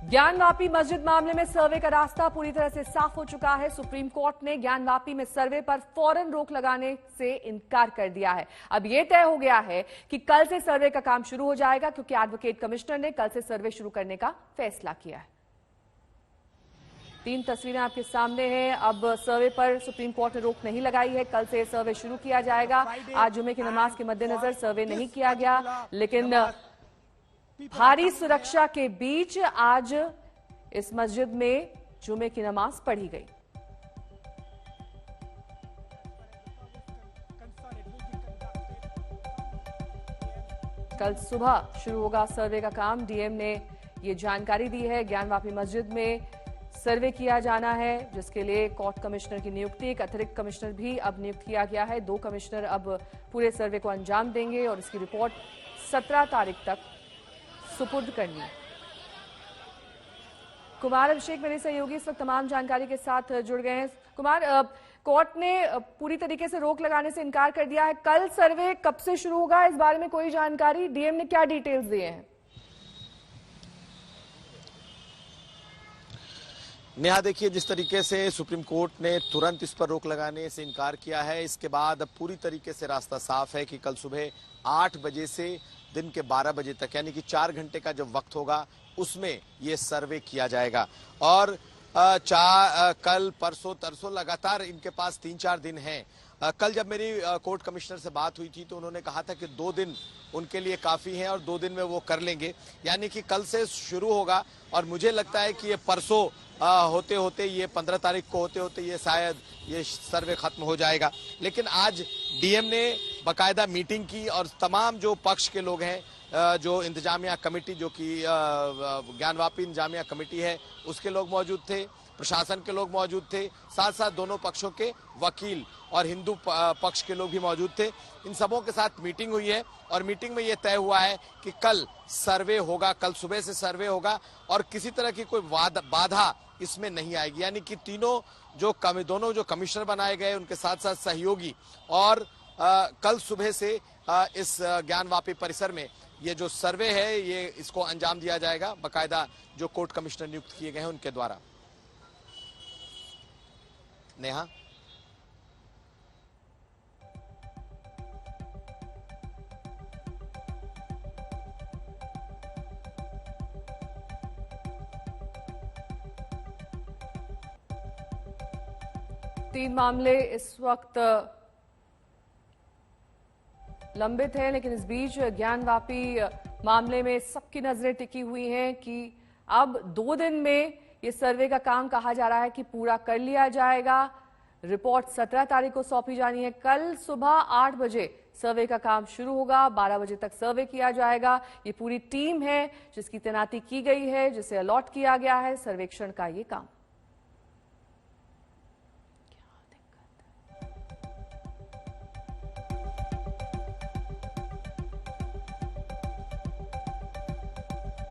ज्ञानवापी मस्जिद मामले में सर्वे का रास्ता पूरी तरह से साफ हो चुका है। सुप्रीम कोर्ट ने ज्ञानवापी में सर्वे पर फौरन रोक लगाने से इनकार कर दिया है। अब यह तय हो गया है कि कल से सर्वे का काम शुरू हो जाएगा, क्योंकि एडवोकेट कमिश्नर ने कल से सर्वे शुरू करने का फैसला किया है। 3 तस्वीरें आपके सामने हैं। अब सर्वे पर सुप्रीम कोर्ट ने रोक नहीं लगाई है। कल से सर्वे शुरू किया जाएगा। आज जुमे की नमाज के मद्देनजर सर्वे नहीं किया गया, लेकिन भारी सुरक्षा के बीच आज इस मस्जिद में जुमे की नमाज पढ़ी गई। कल सुबह शुरू होगा सर्वे का काम। डीएम ने ये जानकारी दी है। ज्ञानवापी मस्जिद में सर्वे किया जाना है, जिसके लिए कोर्ट कमिश्नर की नियुक्ति, एक अतिरिक्त कमिश्नर भी अब नियुक्त किया गया है। 2 कमिश्नर अब पूरे सर्वे को अंजाम देंगे और इसकी रिपोर्ट 17 तारीख तक सुपुर्द करनी है। कुमार अभिषेक मेरे सहयोगी इस वक्त तमाम जानकारी के साथ जुड़ गए हैं। कुमार, कोर्ट ने पूरी तरीके से रोक लगाने से इनकार कर दिया है। कल सर्वे कब से शुरू होगा, इस बारे में कोई जानकारी? डीएम ने क्या डिटेल्स दिए हैं? नेहा, देखिए, जिस तरीके से सुप्रीम कोर्ट ने तुरंत इस पर रोक लगाने से इनकार किया है, इसके बाद अब पूरी तरीके से रास्ता साफ है कि कल सुबह 8 बजे से दिन के 12 बजे तक, यानी कि 4 घंटे का जो वक्त होगा उसमें ये सर्वे किया जाएगा। और कल परसों तरसों लगातार इनके पास 3-4 दिन हैं। कल जब मेरी कोर्ट कमिश्नर से बात हुई थी तो उन्होंने कहा था कि 2 दिन उनके लिए काफ़ी हैं और 2 दिन में वो कर लेंगे, यानी कि कल से शुरू होगा। और मुझे लगता है कि ये परसों होते होते, ये 15 तारीख को होते होते ये शायद ये सर्वे खत्म हो जाएगा। लेकिन आज डीएम ने बाकायदा मीटिंग की और तमाम जो पक्ष के लोग हैं, जो इंतजामिया कमेटी, जो कि ज्ञानवापी इंतजामिया कमेटी है, उसके लोग मौजूद थे, प्रशासन के लोग मौजूद थे, साथ साथ दोनों पक्षों के वकील और हिंदू पक्ष के लोग भी मौजूद थे। इन सबों के साथ मीटिंग हुई है और मीटिंग में यह तय हुआ है कि कल सर्वे होगा, कल सुबह से सर्वे होगा और किसी तरह की कोई बाधा इसमें नहीं आएगी। यानी कि दोनों जो कमिश्नर बनाए गए, उनके साथ साथ सहयोगी, और कल सुबह से इस ज्ञानवापी परिसर में ये जो सर्वे है, ये इसको अंजाम दिया जाएगा बाकायदा जो कोर्ट कमिश्नर नियुक्त किए गए हैं उनके द्वारा। नेहा, तीन मामले इस वक्त लंबित हैं, लेकिन इस बीच ज्ञानवापी मामले में सबकी नजरें टिकी हुई हैं कि अब 2 दिन में ये सर्वे का काम कहा जा रहा है कि पूरा कर लिया जाएगा। रिपोर्ट 17 तारीख को सौंपी जानी है। कल सुबह 8 बजे सर्वे का काम शुरू होगा, 12 बजे तक सर्वे किया जाएगा। ये पूरी टीम है जिसकी तैनाती की गई है, जिसे अलॉट किया गया है सर्वेक्षण का ये काम।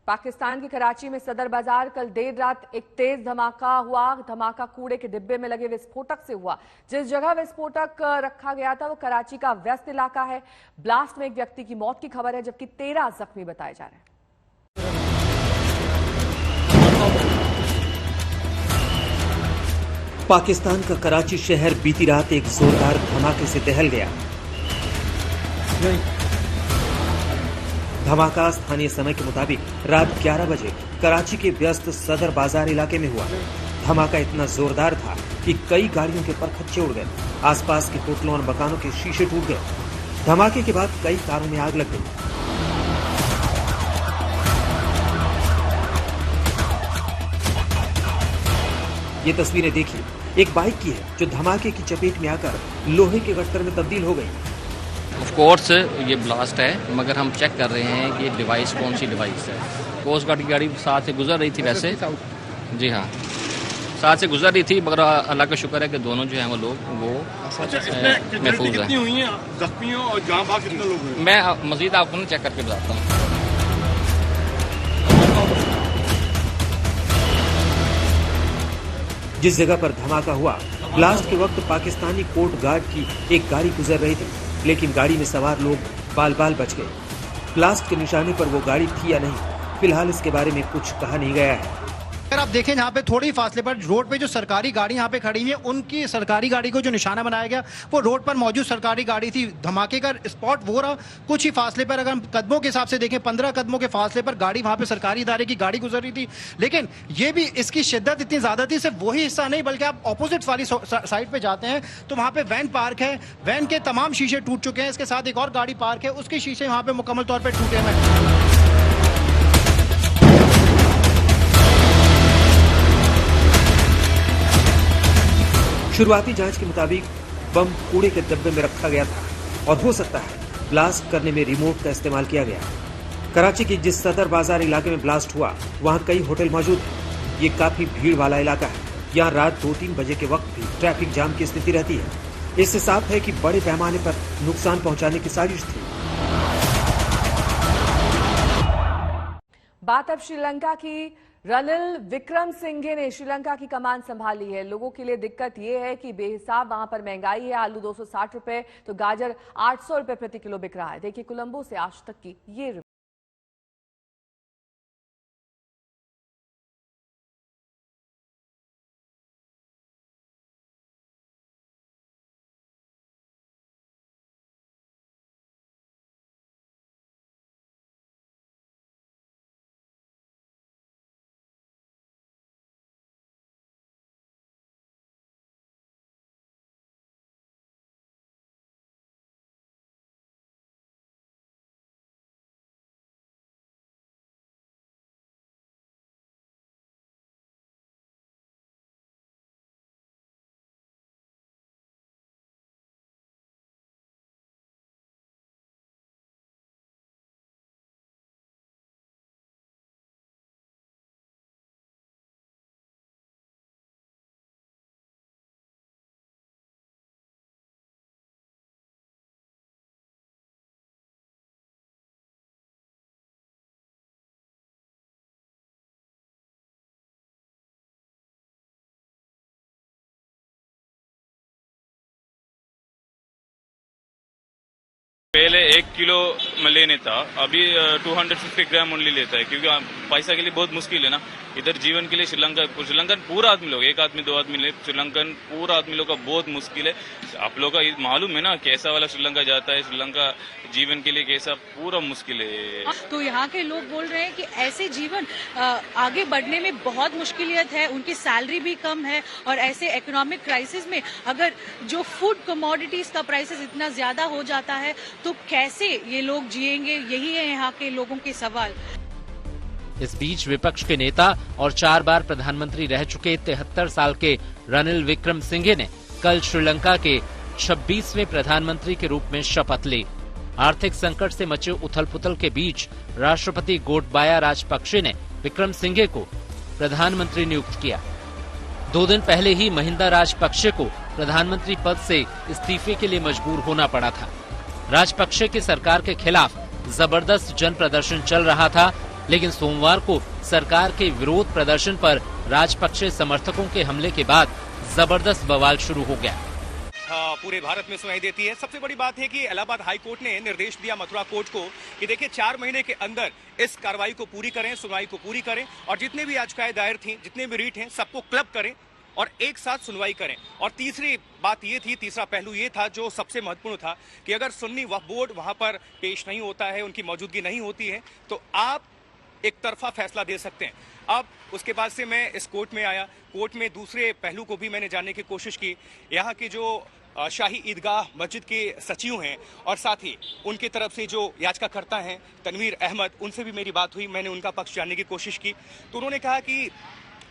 पाकिस्तान के कराची में सदर बाजार कल देर रात एक तेज धमाका हुआ। धमाका कूड़े के डिब्बे में लगे विस्फोटक से हुआ। जिस जगह विस्फोटक रखा गया था वो कराची का व्यस्त इलाका है। ब्लास्ट में एक व्यक्ति की मौत की खबर है, जबकि 13 जख्मी बताए जा रहे हैं। पाकिस्तान का कराची शहर बीती रात एक जोरदार धमाके से दहल गया। धमाका स्थानीय समय के मुताबिक रात 11 बजे कराची के व्यस्त सदर बाजार इलाके में हुआ। धमाका इतना जोरदार था कि कई गाड़ियों के परखच्चे उड़ गए। आसपास के होटलों और मकानों के शीशे टूट गए। धमाके के बाद कई कारों में आग लग गई। ये तस्वीरें देखिए, एक बाइक की है जो धमाके की चपेट में आकर लोहे के गट्टर में तब्दील हो गई। ऑफ कोर्स ये ब्लास्ट है, मगर हम चेक कर रहे हैं कि ये डिवाइस कौन सी डिवाइस है। कोस्ट गार्ड की गाड़ी साथ से गुजर रही थी, वैसे जी हाँ साथ से गुजर रही थी, मगर अल्लाह का शुक्र है कि दोनों जो हैं वो लोग महफूज हैं। मैं मजीद आपको ना चेक करके बताता हूँ। जिस जगह पर धमाका हुआ, ब्लास्ट के वक्त पाकिस्तानी कोस्ट गार्ड की एक गाड़ी गुजर रही थी, लेकिन गाड़ी में सवार लोग बाल बाल बच गए। ब्लास्ट के निशाने पर वो गाड़ी थी या नहीं, फिलहाल इसके बारे में कुछ कहा नहीं गया है। अगर आप देखें यहाँ पे थोड़े ही फासले पर रोड पे जो सरकारी गाड़ी यहाँ पे खड़ी है, उनकी सरकारी गाड़ी को जो निशाना बनाया गया वो रोड पर मौजूद सरकारी गाड़ी थी। धमाके का स्पॉट वो रहा। कुछ ही फासले पर अगर हम कदमों के हिसाब से देखें 15 कदमों के फासले पर गाड़ी वहां पे सरकारी इदारे की गाड़ी गुजर रही थी। लेकिन ये भी इसकी शिद्दत इतनी ज्यादा थी, सिर्फ वही हिस्सा नहीं बल्कि आप ऑपोजिट वाली साइड पे जाते हैं तो वहां पे वैन पार्क है, वैन के तमाम शीशे टूट चुके हैं। इसके साथ एक और गाड़ी पार्क है, उसके शीशे वहां पे मुकम्मल तौर पर टूटे हुए हैं। शुरुआती जांच के मुताबिक बम कूड़े के डब्बे में रखा गया था और हो सकता है ब्लास्ट करने में रिमोट का इस्तेमाल किया गया। कराची के जिस सदर बाजार इलाके में ब्लास्ट हुआ वहां कई होटल मौजूद हैं। ये काफी भीड़ वाला इलाका है। यहाँ रात 2-3 बजे के वक्त भी ट्रैफिक जाम की स्थिति रहती है। इससे साफ है कि बड़े पैमाने पर नुकसान पहुंचाने की साजिश थी। बात अब श्रीलंका की। रनिल विक्रमसिंघे ने श्रीलंका की कमान संभाली है। लोगों के लिए दिक्कत यह है कि बेहिसाब वहां पर महंगाई है। आलू 260 रुपए तो गाजर 800 रुपए प्रति किलो बिक रहा है। देखिए कोलंबो से आज तक की ये रिपोर्ट। पहले 1 किलो में लेने था, अभी 250 ग्राम ओनली लेता है, क्योंकि पैसा के लिए बहुत मुश्किल है ना इधर। जीवन के लिए श्रीलंकन पूरा आदमी लोग, एक आदमी 2 आदमी ले, श्रीलंकन पूरा आदमी लोग का बहुत मुश्किल है। आप लोग का मालूम है ना कैसा वाला श्रीलंका जाता है, श्रीलंका जीवन के लिए कैसा पूरा मुश्किल है। तो यहाँ के लोग बोल रहे हैं कि ऐसे जीवन आगे बढ़ने में बहुत मुश्किलियत है, उनकी सैलरी भी कम है और ऐसे इकोनॉमिक क्राइसिस में अगर जो फूड कमोडिटीज का प्राइसेस इतना ज्यादा हो जाता है तो कैसे ये लोग जिएंगे, यही है यहाँ के लोगों के सवाल। इस बीच विपक्ष के नेता और 4 बार प्रधानमंत्री रह चुके 73 साल के रनिल विक्रमसिंघे ने कल श्रीलंका के 26वें प्रधानमंत्री के रूप में शपथ ली। आर्थिक संकट से मचे उथल-पुथल के बीच राष्ट्रपति गोटबाया राजपक्षे ने विक्रमसिंघे को प्रधानमंत्री नियुक्त किया। 2 दिन पहले ही महिंदा राजपक्षे को प्रधानमंत्री पद से इस्तीफे के लिए मजबूर होना पड़ा था। राजपक्षे की सरकार के खिलाफ जबरदस्त जन प्रदर्शन चल रहा था, लेकिन सोमवार को सरकार के विरोध प्रदर्शन पर राजपक्षे समर्थकों के हमले के बाद जबरदस्त बवाल शुरू हो गया। पूरे भारत में सुनाई देती है। सबसे बड़ी बात है कि इलाहाबाद हाई कोर्ट ने निर्देश दिया मथुरा कोर्ट को कि देखिए 4 महीने के अंदर इस कार्रवाई को पूरी करें, सुनवाई को पूरी करें और जितने भी याचिकाएं दायर थी, जितने भी रीट हैं, सबको क्लब करें और एक साथ सुनवाई करें। और तीसरी बात ये थी, तीसरा पहलू ये था जो सबसे महत्वपूर्ण था कि अगर सुन्नी वक्फ बोर्ड वहां पर पेश नहीं होता है, उनकी मौजूदगी नहीं होती है, तो आप एक तरफा फैसला दे सकते हैं। अब उसके बाद से मैं इस कोर्ट में आया। कोर्ट में दूसरे पहलू को भी मैंने जानने की कोशिश की। यहाँ की जो शाही ईदगाह मस्जिद के सचिव हैं और साथ ही उनकी तरफ से जो याचिकाकर्ता हैं तनवीर अहमद, उनसे भी मेरी बात हुई। मैंने उनका पक्ष जानने की कोशिश की तो उन्होंने कहा कि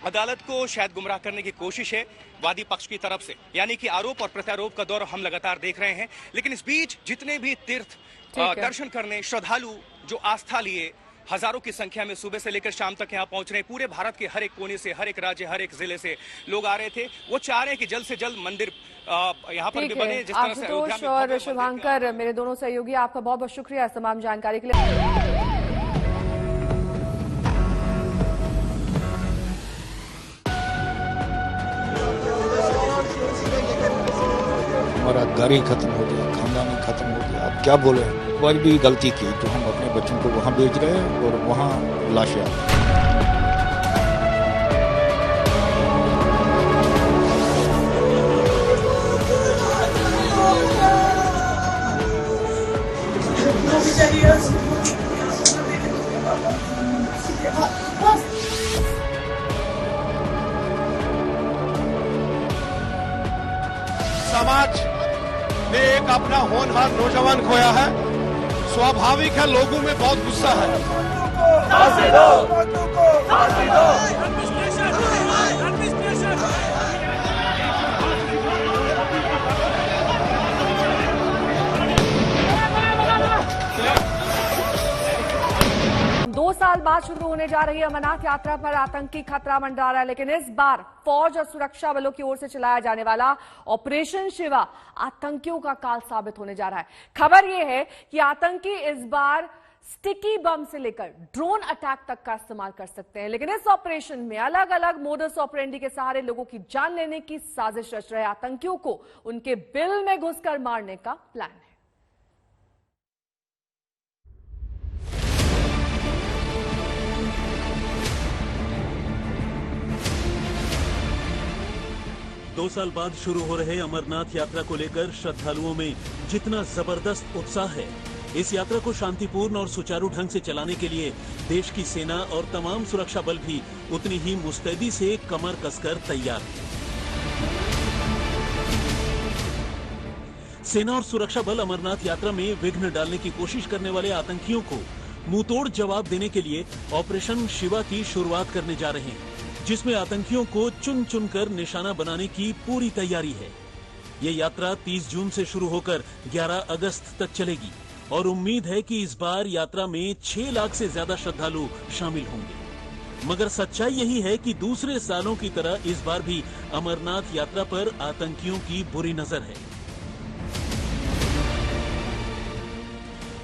अदालत को शायद गुमराह करने की कोशिश है वादी पक्ष की तरफ से, यानी कि आरोप और प्रत्यारोप का दौर हम लगातार देख रहे हैं। लेकिन इस बीच जितने भी तीर्थ दर्शन करने श्रद्धालु जो आस्था लिए हजारों की संख्या में सुबह से लेकर शाम तक यहाँ पहुंच रहे हैं, पूरे भारत के हर एक कोने से, हर एक राज्य, हर एक जिले से लोग आ रहे थे। वो चाह रहे हैं कि जल्द से जल्द मंदिर यहाँ पर भी बने, जिस तरह से अयोध्या में। और शुभांकर, मेरे दोनों सहयोगी, आपका बहुत बहुत शुक्रिया तमाम जानकारी के लिए। हमारा घर ही खत्म हो गया, खानदान ही खत्म हो गया। अब क्या बोले, कोई भी गलती की तो हम अपने बच्चों को वहाँ भेज रहे हैं और वहाँ लाशें। समाज ने एक अपना होनहार नौजवान खोया है। स्वाभाविक है, लोगों में बहुत गुस्सा है। 2 साल बाद शुरू होने जा रही अमरनाथ यात्रा पर आतंकी खतरा मंडरा रहा है, लेकिन इस बार फौज और सुरक्षा बलों की ओर से चलाया जाने वाला ऑपरेशन शिवा आतंकियों का काल साबित होने जा रहा है। खबर यह है कि आतंकी इस बार स्टिकी बम से लेकर ड्रोन अटैक तक का इस्तेमाल कर सकते हैं, लेकिन इस ऑपरेशन में अलग अलग मोडस ऑपरेंडी के सहारे लोगों की जान लेने की साजिश रच रहे आतंकियों को उनके बिल में घुसकर मारने का प्लान है। दो साल बाद शुरू हो रहे अमरनाथ यात्रा को लेकर श्रद्धालुओं में जितना जबरदस्त उत्साह है, इस यात्रा को शांतिपूर्ण और सुचारू ढंग से चलाने के लिए देश की सेना और तमाम सुरक्षा बल भी उतनी ही मुस्तैदी से कमर कसकर तैयार हैं। सेना और सुरक्षा बल अमरनाथ यात्रा में विघ्न डालने की कोशिश करने वाले आतंकियों को मुंहतोड़ जवाब देने के लिए ऑपरेशन शिवा की शुरुआत करने जा रहे हैं, जिसमें आतंकियों को चुन चुनकर निशाना बनाने की पूरी तैयारी है। ये यात्रा 30 जून से शुरू होकर 11 अगस्त तक चलेगी और उम्मीद है कि इस बार यात्रा में 6 लाख से ज्यादा श्रद्धालु शामिल होंगे। मगर सच्चाई यही है कि दूसरे सालों की तरह इस बार भी अमरनाथ यात्रा पर आतंकियों की बुरी नजर है।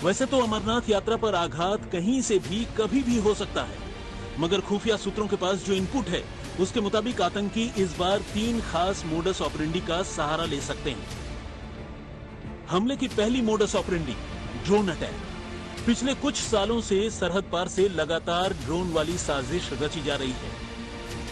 वैसे तो अमरनाथ यात्रा पर आघात कहीं से भी कभी भी हो सकता है, मगर खुफिया सूत्रों के पास जो इनपुट है उसके मुताबिक आतंकी इस बार 3 खास मोडस ऑपरेंडी का सहारा ले सकते हैं। हमले की पहली मोडस ऑपरेंडी ड्रोन अटैक। पिछले कुछ सालों से सरहद पार से लगातार ड्रोन वाली साजिश रची जा रही है।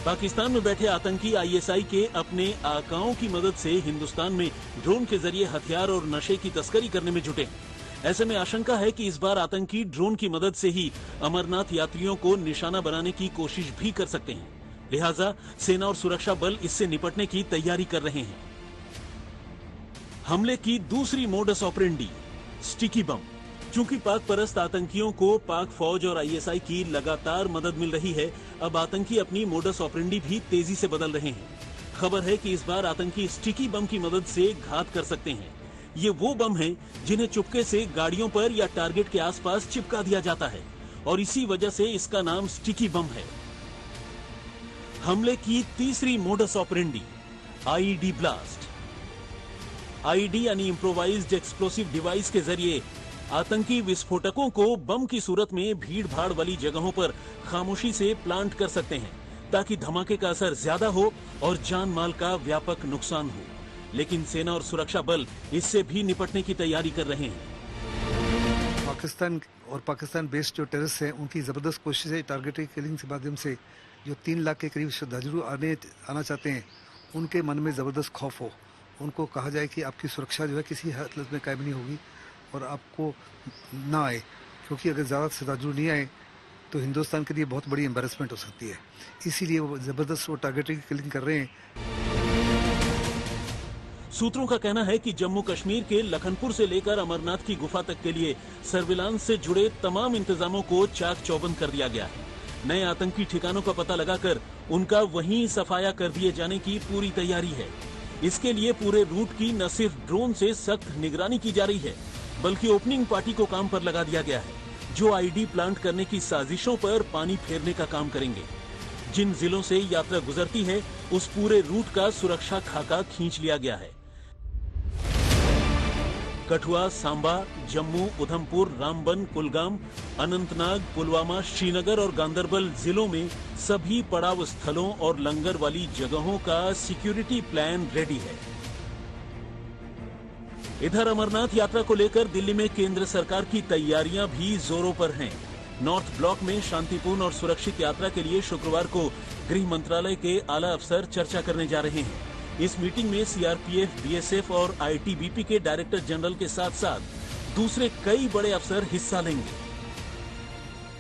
पाकिस्तान में बैठे आतंकी आईएसआई के अपने आकाओं की मदद से हिंदुस्तान में ड्रोन के जरिए हथियार और नशे की तस्करी करने में जुटे हैं। ऐसे में आशंका है कि इस बार आतंकी ड्रोन की मदद से ही अमरनाथ यात्रियों को निशाना बनाने की कोशिश भी कर सकते हैं। लिहाजा सेना और सुरक्षा बल इससे निपटने की तैयारी कर रहे हैं। हमले की दूसरी मोडस ऑपरेंडी स्टिकी बम। चूंकि पाक परस्त आतंकियों को पाक फौज और आईएसआई की लगातार मदद मिल रही है, अब आतंकी अपनी मोडस ऑपरेंडी भी तेजी से बदल रहे हैं। खबर है कि इस बार आतंकी स्टिकी बम की मदद से घात कर सकते हैं। ये वो बम हैं जिन्हें चुपके से गाड़ियों पर या टारगेट के आसपास चिपका दिया जाता है और इसी वजह से इसका नाम स्टिकी बम है। हमले की तीसरी modus operandi IED blast. IED यानी इम्प्रोवाइज्ड एक्सप्लोसिव डिवाइस के जरिए आतंकी विस्फोटकों को बम की सूरत में भीड़ भाड़ वाली जगहों पर खामोशी से प्लांट कर सकते हैं, ताकि धमाके का असर ज्यादा हो और जान माल का व्यापक नुकसान हो। लेकिन सेना और सुरक्षा बल इससे भी निपटने की तैयारी कर रहे हैं। पाकिस्तान बेस्ड जो टेररिस्ट हैं, उनकी जबरदस्त कोशिश है टारगेटेड किलिंग के माध्यम से जो 3 लाख के करीब श्रद्धालु आना चाहते हैं, उनके मन में जबरदस्त खौफ हो। उनको कहा जाए कि आपकी सुरक्षा जो है किसी हालत में कायम नहीं होगी और आपको ना आए, क्योंकि अगर ज़्यादा श्रद्धालु नहीं आए तो हिंदुस्तान के लिए बहुत बड़ी एम्बैरेसमेंट हो सकती है। इसीलिए वो जबरदस्त टारगेटेड किलिंग कर रहे हैं। सूत्रों का कहना है कि जम्मू कश्मीर के लखनपुर से लेकर अमरनाथ की गुफा तक के लिए सर्विलांस से जुड़े तमाम इंतजामों को चाक चौबंद कर दिया गया है। नए आतंकी ठिकानों का पता लगाकर उनका वहीं सफाया कर दिए जाने की पूरी तैयारी है। इसके लिए पूरे रूट की न सिर्फ ड्रोन से सख्त निगरानी की जा रही है, बल्कि ओपनिंग पार्टी को काम पर लगा दिया गया है, जो आईडी प्लांट करने की साजिशों पर पानी फेरने का काम करेंगे। जिन जिलों से यात्रा गुजरती है, उस पूरे रूट का सुरक्षा खाका खींच लिया गया है। कठुआ, सांबा, जम्मू, उधमपुर, रामबन, कुलगाम, अनंतनाग, पुलवामा, श्रीनगर और गांदरबल जिलों में सभी पड़ाव स्थलों और लंगर वाली जगहों का सिक्योरिटी प्लान रेडी है। इधर अमरनाथ यात्रा को लेकर दिल्ली में केंद्र सरकार की तैयारियां भी जोरों पर हैं। नॉर्थ ब्लॉक में शांतिपूर्ण और सुरक्षित यात्रा के लिए शुक्रवार को गृह मंत्रालय के आला अफसर चर्चा करने जा रहे हैं। इस मीटिंग में सीआरपीएफ, बीएसएफ और आईटीबीपी के डायरेक्टर जनरल के साथ साथ दूसरे कई बड़े अफसर हिस्सा लेंगे।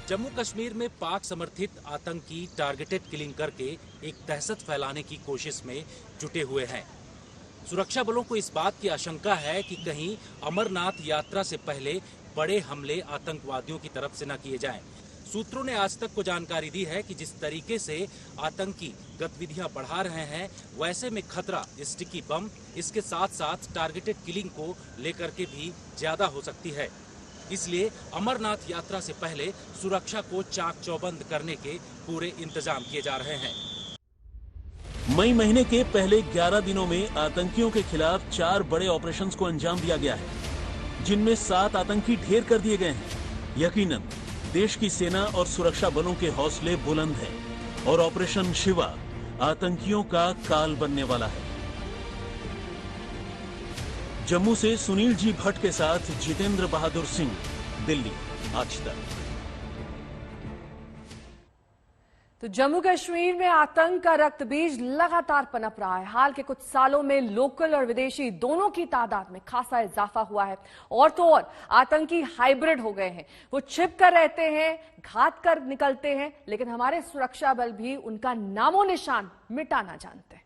जम्मू कश्मीर में पाक समर्थित आतंकी टारगेटेड किलिंग करके एक दहशत फैलाने की कोशिश में जुटे हुए हैं। सुरक्षा बलों को इस बात की आशंका है कि कहीं अमरनाथ यात्रा से पहले बड़े हमले आतंकवादियों की तरफ से न किए जाएं। सूत्रों ने आज तक को जानकारी दी है कि जिस तरीके से आतंकी गतिविधियां बढ़ा रहे हैं, वैसे में खतरा स्टिकी बम, इसके साथ साथ टारगेटेड किलिंग को लेकर के भी ज्यादा हो सकती है। इसलिए अमरनाथ यात्रा से पहले सुरक्षा को चाक चौबंद करने के पूरे इंतजाम किए जा रहे हैं। मई महीने के पहले 11 दिनों में आतंकियों के खिलाफ 4 बड़े ऑपरेशंस को अंजाम दिया गया है, जिनमें 7 आतंकी ढेर कर दिए गए हैं। यकीनन देश की सेना और सुरक्षा बलों के हौसले बुलंद हैं और ऑपरेशन शिवा आतंकियों का काल बनने वाला है। जम्मू से सुनील जी भट्ट के साथ जितेंद्र बहादुर सिंह, दिल्ली, आज तक। तो जम्मू कश्मीर में आतंक का रक्त बीज लगातार पनप रहा है। हाल के कुछ सालों में लोकल और विदेशी दोनों की तादाद में खासा इजाफा हुआ है। और तो और आतंकी हाइब्रिड हो गए हैं। वो छिप कर रहते हैं, घात कर निकलते हैं, लेकिन हमारे सुरक्षा बल भी उनका नामो निशान मिटाना जानते हैं।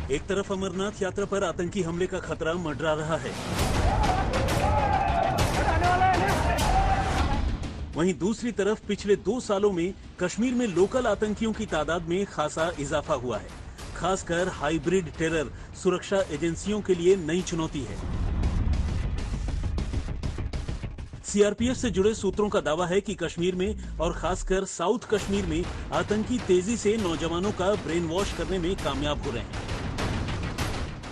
एक तरफ अमरनाथ यात्रा पर आतंकी हमले का खतरा मंडरा रहा है, वहीं दूसरी तरफ पिछले 2 सालों में कश्मीर में लोकल आतंकियों की तादाद में खासा इजाफा हुआ है। खासकर हाइब्रिड टेरर सुरक्षा एजेंसियों के लिए नई चुनौती है। सीआरपीएफ से जुड़े सूत्रों का दावा है कि कश्मीर में और खासकर साउथ कश्मीर में आतंकी तेजी से नौजवानों का ब्रेन वॉश करने में कामयाब हो रहे हैं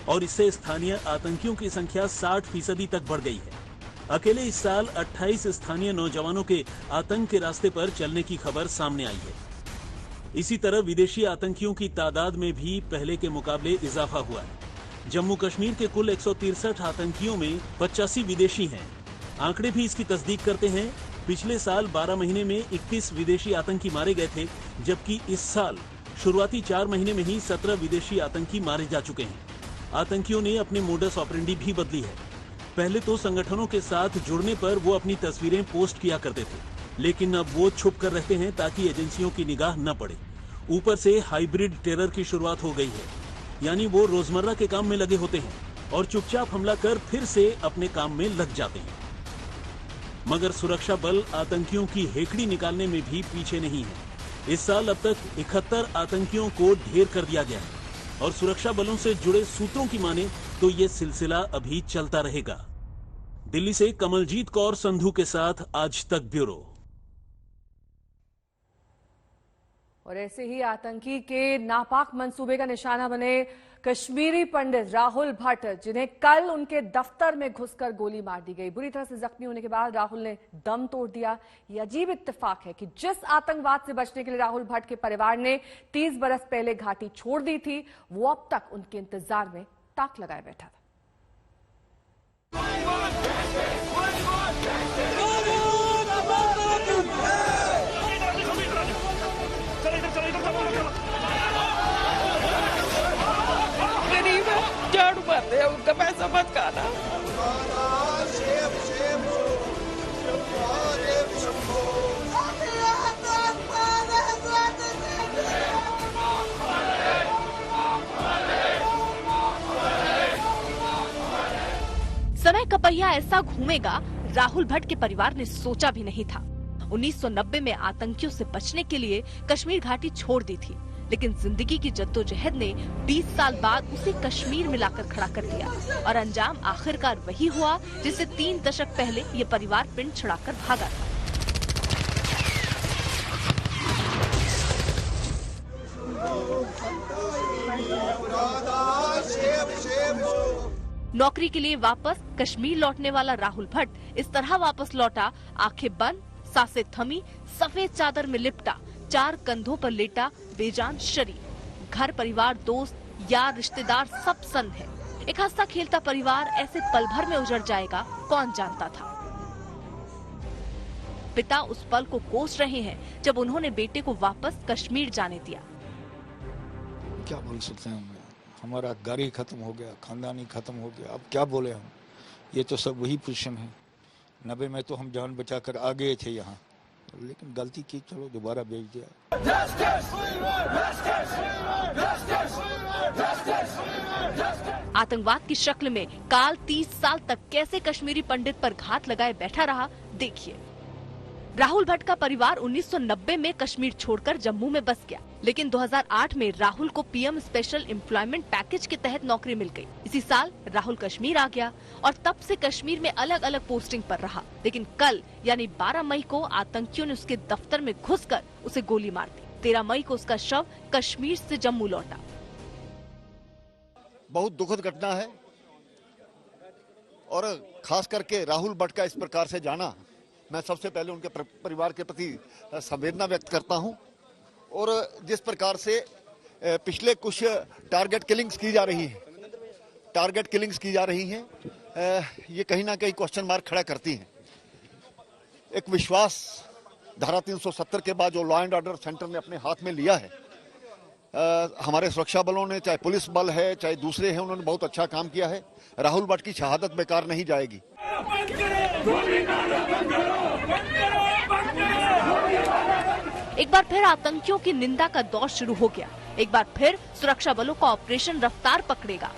और इससे स्थानीय आतंकियों की संख्या 60% तक बढ़ गई है। अकेले इस साल 28 स्थानीय नौजवानों के आतंक के रास्ते पर चलने की खबर सामने आई है। इसी तरह विदेशी आतंकियों की तादाद में भी पहले के मुकाबले इजाफा हुआ है। जम्मू कश्मीर के कुल 163 आतंकियों में 85 विदेशी हैं। आंकड़े भी इसकी तस्दीक करते हैं। पिछले साल 12 महीने में 21 विदेशी आतंकी मारे गए थे, जबकि इस साल शुरुआती 4 महीने में ही 17 विदेशी आतंकी मारे जा चुके हैं। आतंकियों ने अपने मोडस ऑपरेंडी भी बदली है। पहले तो संगठनों के साथ जुड़ने पर वो अपनी तस्वीरें पोस्ट किया करते थे, लेकिन अब वो छुप कर रहते हैं ताकि एजेंसियों की निगाह न पड़े। ऊपर से हाइब्रिड टेरर की शुरुआत हो गई है, यानी वो रोजमर्रा के काम में लगे होते हैं और चुपचाप हमला कर फिर से अपने काम में लग जाते हैं। मगर सुरक्षा बल आतंकियों की हेकड़ी निकालने में भी पीछे नहीं है। इस साल अब तक 71 आतंकियों को ढेर कर दिया गया है और सुरक्षा बलों से जुड़े सूत्रों की माने तो ये सिलसिला अभी चलता रहेगा। दिल्ली से कमलजीत कौर संधू के साथ आज तक ब्यूरो। और ऐसे ही आतंकी के नापाक मंसूबे का निशाना बने कश्मीरी पंडित राहुल भट्ट, जिन्हें कल उनके दफ्तर में घुसकर गोली मार दी गई। बुरी तरह से जख्मी होने के बाद राहुल ने दम तोड़ दिया। ये अजीब इत्तेफाक है कि जिस आतंकवाद से बचने के लिए राहुल भट्ट के परिवार ने 30 बरस पहले घाटी छोड़ दी थी, वो अब तक उनके इंतजार में ताक लगाए बैठा था। झाड़ू मारते हैं, उनका पैसा मत खाना। समय का पहिया ऐसा घूमेगा, राहुल भट्ट के परिवार ने सोचा भी नहीं था। 1990 में आतंकियों से बचने के लिए कश्मीर घाटी छोड़ दी थी, लेकिन जिंदगी की जद्दोजहद ने 20 साल बाद उसे कश्मीर में लाकर खड़ा कर दिया और अंजाम आखिरकार वही हुआ जिससे 3 दशक पहले ये परिवार पिंड छुड़ाकर भागा था। नौकरी के लिए वापस कश्मीर लौटने वाला राहुल भट्ट इस तरह वापस लौटा, आंखें बंद, सांसें थमी, सफेद चादर में लिपटा, 4 कंधों पर लेटा, बेजान शरीर। घर परिवार, दोस्त, यार, रिश्तेदार सब सन्न है। एक हंसता खेलता परिवार ऐसे पल भर में उजड़ जाएगा, कौन जानता था। पिता उस पल को कोस रहे हैं जब उन्होंने बेटे को वापस कश्मीर जाने दिया। क्या बोल सकते हैं, हमारा घर ही खत्म हो गया, खानदान ही खत्म हो गया। अब क्या बोले हम, ये तो सब वही पोजीशन है। 90 में तो हम जान बचाकर आ गए थे यहाँ, लेकिन गलती की, चलो दोबारा भेज दिया। आतंकवाद की शक्ल में काल 30 साल तक कैसे कश्मीरी पंडित पर घात लगाए बैठा रहा, देखिए। राहुल भट्ट का परिवार 1990 में कश्मीर छोड़कर जम्मू में बस गया, लेकिन 2008 में राहुल को पीएम स्पेशल एम्प्लॉयमेंट पैकेज के तहत नौकरी मिल गई। इसी साल राहुल कश्मीर आ गया और तब से कश्मीर में अलग अलग पोस्टिंग पर रहा। लेकिन कल यानी 12 मई को आतंकियों ने उसके दफ्तर में घुसकर उसे गोली मार दी। 13 मई को उसका शव कश्मीर से जम्मू लौटा। बहुत दुखद घटना है और खास करके राहुल भट्ट का इस प्रकार से जाना, मैं सबसे पहले उनके परिवार के प्रति संवेदना व्यक्त करता हूं। और जिस प्रकार से पिछले कुछ टारगेट किलिंग्स की जा रही हैं, ये कहीं ना कहीं क्वेश्चन मार्क खड़ा करती हैं। एक विश्वास धारा 370 के बाद जो लॉ एंड ऑर्डर सेंटर ने अपने हाथ में लिया है, हमारे सुरक्षा बलों ने, चाहे पुलिस बल है चाहे दूसरे हैं, उन्होंने बहुत अच्छा काम किया है। राहुल भट्ट की शहादत बेकार नहीं जाएगी। एक बार फिर आतंकियों की निंदा का दौर शुरू हो गया। एक बार फिर सुरक्षा बलों का ऑपरेशन रफ्तार पकड़ेगा।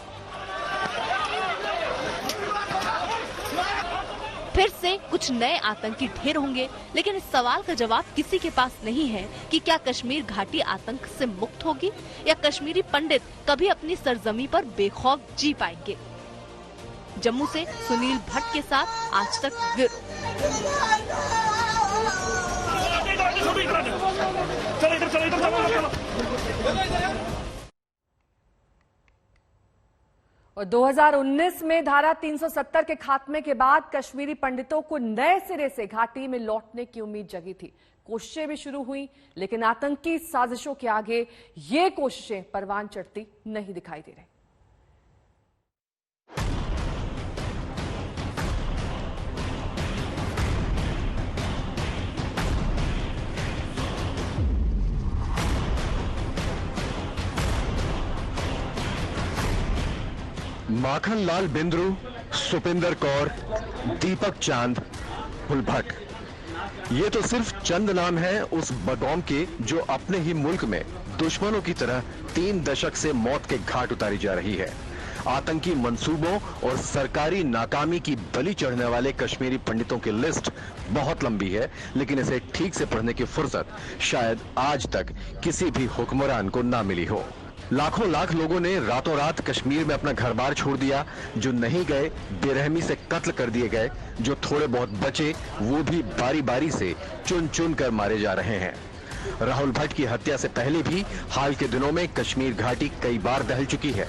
फिर से कुछ नए आतंकी ढेर होंगे, लेकिन इस सवाल का जवाब किसी के पास नहीं है कि क्या कश्मीर घाटी आतंक से मुक्त होगी या कश्मीरी पंडित कभी अपनी सरजमी पर बेखौफ जी पाएंगे। जम्मू से सुनील भट्ट के साथ आज तक ब्यूरो। और 2019 में धारा 370 के खात्मे के बाद कश्मीरी पंडितों को नए सिरे से घाटी में लौटने की उम्मीद जगी थी। कोशिशें भी शुरू हुई, लेकिन आतंकी साजिशों के आगे ये कोशिशें परवान चढ़ती नहीं दिखाई दे रही। माखन लाल बिंद्रू, सुपिंदर कौर, दीपक चांद, राहुल भट्ट, ये तो सिर्फ चंद नाम हैं उस बदौम के जो अपने ही मुल्क में दुश्मनों की तरह 3 दशक से मौत के घाट उतारी जा रही है। आतंकी मंसूबों और सरकारी नाकामी की बलि चढ़ने वाले कश्मीरी पंडितों की लिस्ट बहुत लंबी है, लेकिन इसे ठीक से पढ़ने की फुर्सत शायद आज तक किसी भी हुक्मरान को ना मिली हो। लाखों लाख लोगों ने रातों रात कश्मीर में अपना घर बार छोड़ दिया। जो नहीं गए बेरहमी से कत्ल कर दिए गए, जो थोड़े बहुत बचे वो भी बारी बारी से चुन चुन कर मारे जा रहे हैं। राहुल भट्ट की हत्या से पहले भी हाल के दिनों में कश्मीर घाटी कई बार दहल चुकी है।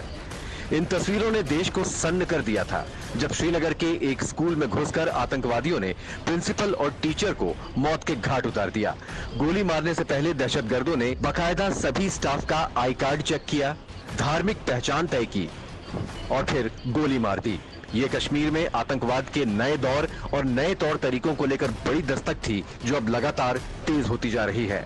इन तस्वीरों ने देश को सन्न कर दिया था जब श्रीनगर के एक स्कूल में घुसकर आतंकवादियों ने प्रिंसिपल और टीचर को मौत के घाट उतार दिया। गोली मारने से पहले दहशतगर्दों ने बाकायदा सभी स्टाफ का आई कार्ड चेक किया, धार्मिक पहचान तय की और फिर गोली मार दी। ये कश्मीर में आतंकवाद के नए दौर और नए तौर तरीकों को लेकर बड़ी दस्तक थी, जो अब लगातार तेज होती जा रही है।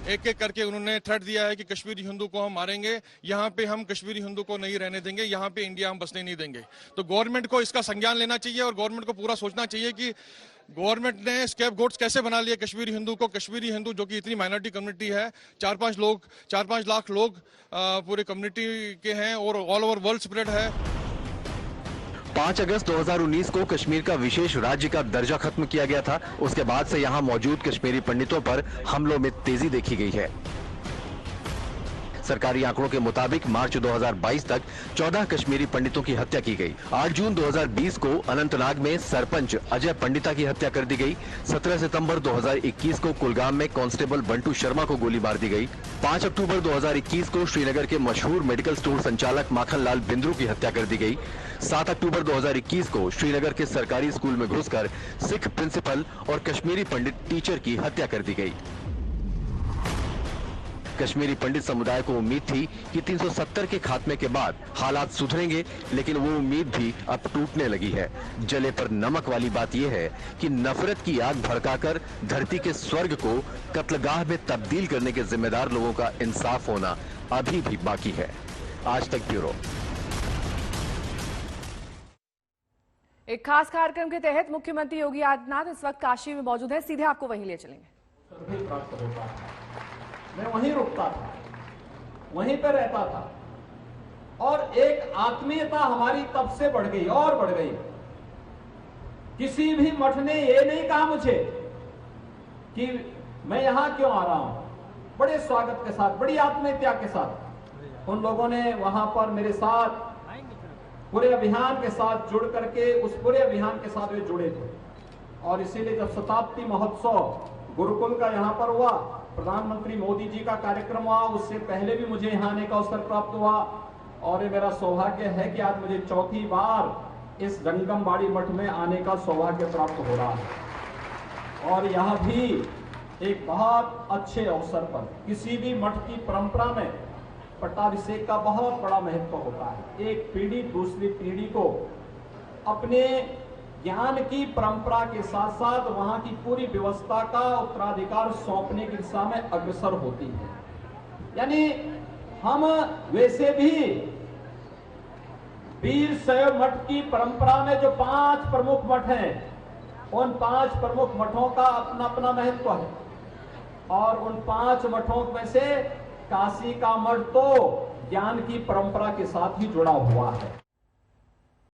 एक एक करके उन्होंने थ्रेट दिया है कि कश्मीरी हिंदू को हम मारेंगे, यहाँ पे हम कश्मीरी हिंदू को नहीं रहने देंगे, यहाँ पे इंडिया हम बसने नहीं देंगे। तो गवर्नमेंट को इसका संज्ञान लेना चाहिए और गवर्नमेंट को पूरा सोचना चाहिए कि गवर्नमेंट ने स्केपगोट्स कैसे बना लिए कश्मीरी हिंदू को। कश्मीरी हिंदू जो कि इतनी माइनॉरिटी कम्युनिटी है, 4-5 लाख लोग पूरे कम्युनिटी के हैं और ऑल ओवर वर्ल्ड स्प्रेड है। 5 अगस्त 2019 को कश्मीर का विशेष राज्य का दर्जा खत्म किया गया था। उसके बाद से यहां मौजूद कश्मीरी पंडितों पर हमलों में तेजी देखी गई है। सरकारी आंकड़ों के मुताबिक मार्च 2022 तक 14 कश्मीरी पंडितों की हत्या की गई। 8 जून 2020 को अनंतनाग में सरपंच अजय पंडिता की हत्या कर दी गई। 17 सितंबर 2021 को कुलगाम में कांस्टेबल बंटू शर्मा को गोली मार दी गई। 5 अक्टूबर 2021 को श्रीनगर के मशहूर मेडिकल स्टोर संचालक माखन लाल बिंद्रू की हत्या कर दी गई। 7 अक्टूबर 2021 को श्रीनगर के सरकारी स्कूल में घुसकर सिख प्रिंसिपल और कश्मीरी पंडित टीचर की हत्या कर दी गई। कश्मीरी पंडित समुदाय को उम्मीद थी कि 370 के खात्मे के बाद हालात सुधरेंगे, लेकिन वो उम्मीद भी अब टूटने लगी है। जले पर नमक वाली बात यह है कि नफरत की आग भड़काकर धरती के स्वर्ग को कत्लगाह में तब्दील करने के जिम्मेदार लोगों का इंसाफ होना अभी भी बाकी है। आज तक ब्यूरो। एक खास कार्यक्रम के तहत मुख्यमंत्री योगी आदित्यनाथ इस वक्त काशी में मौजूद हैं। सीधे आपको वहीं ले चलेंगे। प्राप्त होता था, मैं वहीं रुकता था, वहीं पर रहता था और एक आत्मीयता हमारी तब से बढ़ गई और बढ़ गई। किसी भी मठ ने ये नहीं कहा मुझे कि मैं यहां क्यों आ रहा हूं। बड़े स्वागत के साथ, बड़ी आत्मीयता के साथ उन लोगों ने वहां पर मेरे साथ पूरे अभियान के साथ जुड़ करके उस पूरे अभियान के साथ वे जुड़े थे। और इसीलिए जब शताब्दी महोत्सव गुरुकुल का यहाँ पर हुआ, प्रधानमंत्री मोदी जी का कार्यक्रम हुआ, उससे पहले भी मुझे यहाँ आने का अवसर प्राप्त हुआ। और ये मेरा सौभाग्य है कि आज मुझे चौथी बार इस जंगमबाड़ी मठ में आने का सौभाग्य प्राप्त हो रहा है। और यह भी एक बहुत अच्छे अवसर पर, किसी भी मठ की परंपरा में पट्टाभिषेक का बहुत बड़ा महत्व होता है। एक पीढ़ी दूसरी पीढ़ी को अपने ज्ञान की परंपरा के साथ साथ वहां की पूरी व्यवस्था का उत्तराधिकार सौंपने की दिशा में अग्रसर होती है। यानी हम वैसे भी वीर शैव मठ की परंपरा में जो 5 प्रमुख मठ हैं, उन 5 प्रमुख मठों का अपना अपना महत्व है। और उन 5 मठों में से काशी का मठ तो ज्ञान की परंपरा के साथ ही जुड़ा हुआ है।